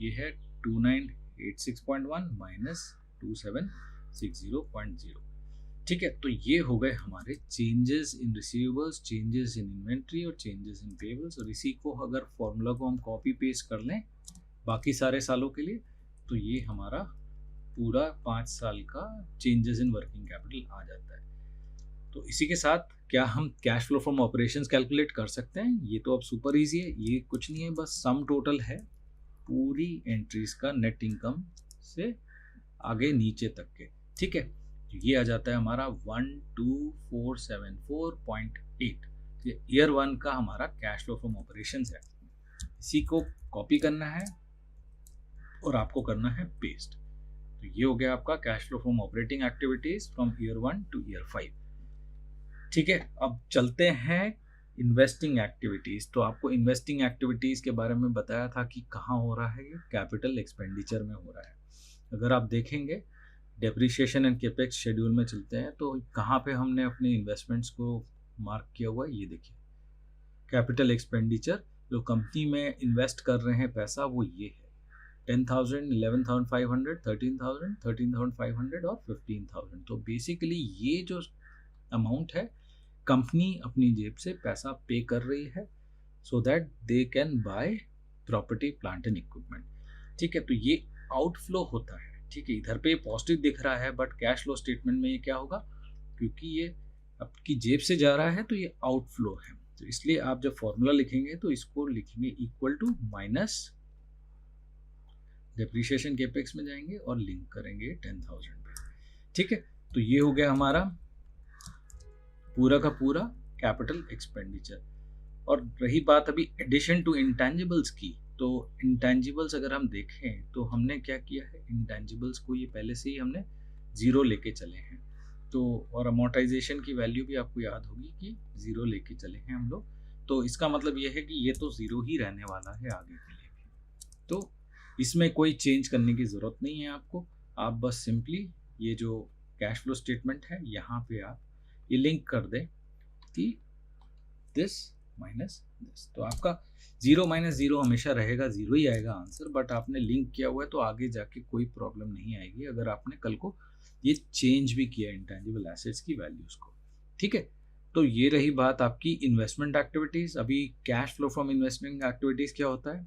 ये है 2986.1 माइनस 2760.0। ठीक है, तो ये हो गए हमारे changes in receivables, changes in inventory और चेंजेस इन पेबल्स। और इसी को अगर फॉर्मूला को हम कॉपी पेस्ट कर लें बाकी सारे सालों के लिए, तो ये हमारा पूरा 5 साल का चेंजेस इन वर्किंग कैपिटल आ जाता है। तो इसी के साथ क्या हम cash flow from operations calculate कर सकते हैं? ये तो अब सुपर इजी है, ये कुछ नहीं है, बस सम टोटल है पूरी एंट्रीज का नेट इनकम से आगे नीचे तक के। ठीक है, तो ये आ जाता है हमारा 12474.8। ये ईयर 1 का हमारा कैश फ्लो फ्रॉम ऑपरेशंस है। इसी को कॉपी करना है और आपको करना है पेस्ट। तो ये हो गया आपका cash flow from operating activities from year 1 two year 5। ठीक है, अब चलते हैं इन्वेस्टिंग एक्टिविटीज। तो आपको इन्वेस्टिंग एक्टिविटीज के बारे में बताया था कि कहाँ हो रहा है, ये कैपिटल एक्सपेंडिचर में हो रहा है। अगर आप देखेंगे डेप्रिसिएशन एंड कैपेक्स शेड्यूल में चलते हैं, तो कहाँ पे हमने अपने इन्वेस्टमेंट्स को मार्क किया हुआ है, ये देखिए कैपिटल एक्सपेंडिचर जो कंपनी में इन्वेस्ट कर रहे हैं पैसा, वो ये है 10,000, 11,500, 13,000, 13,500 और 15,000। तो बेसिकली ये जो अमाउंट है कंपनी अपनी जेब से पैसा पे कर रही है so that they can buy property plant and equipment. ठीक है, तो ये आउटफ्लो होता है। ठीक है, इधर पे पॉजिटिव दिख रहा है बट कैश फ्लो स्टेटमेंट में ये क्या होगा, क्योंकि ये आपकी जेब से जा रहा है तो ये आउटफ्लो है। तो इसलिए आप जब फॉर्मूला लिखेंगे तो इसको लिखेंगे equal to minus depreciation capex में जाएंगे और लिंक करेंगे 10,000 पे। ठीक है, तो ये हो गया हमारा पूरा का पूरा कैपिटल एक्सपेंडिचर। और रही बात अभी एडिशन टू इंटेंजिबल्स की, तो इंटेंजिबल्स अगर हम देखें तो हमने क्या किया है, इंटेंजिबल्स को ये पहले से ही हमने 0 लेके चले हैं। तो और अमोर्टाइजेशन की वैल्यू भी आपको याद होगी कि 0 लेके चले हैं हम लोग। तो इसका मतलब ये है कि ये तो 0 ही रहने वाला है आगे के लिए भी। तो इसमें कोई चेंज करने की ज़रूरत नहीं है आपको। आप बस सिंपली ये जो कैश फ्लो स्टेटमेंट है यहाँ पे आप ये लिंक कर दें कि दिस माइनस दिस। तो आपका 0 माइनस 0 हमेशा रहेगा, 0 ही आएगा आंसर। बट आपने लिंक किया हुआ है तो आगे जाके कोई प्रॉब्लम नहीं आएगी अगर आपने कल को ये चेंज भी किया इंटेंजिबल एसेट्स की वैल्यूज़ को। ठीक है, तो ये रही बात आपकी इन्वेस्टमेंट एक्टिविटीज़। अभी cash flow from investment activities क्या होता है,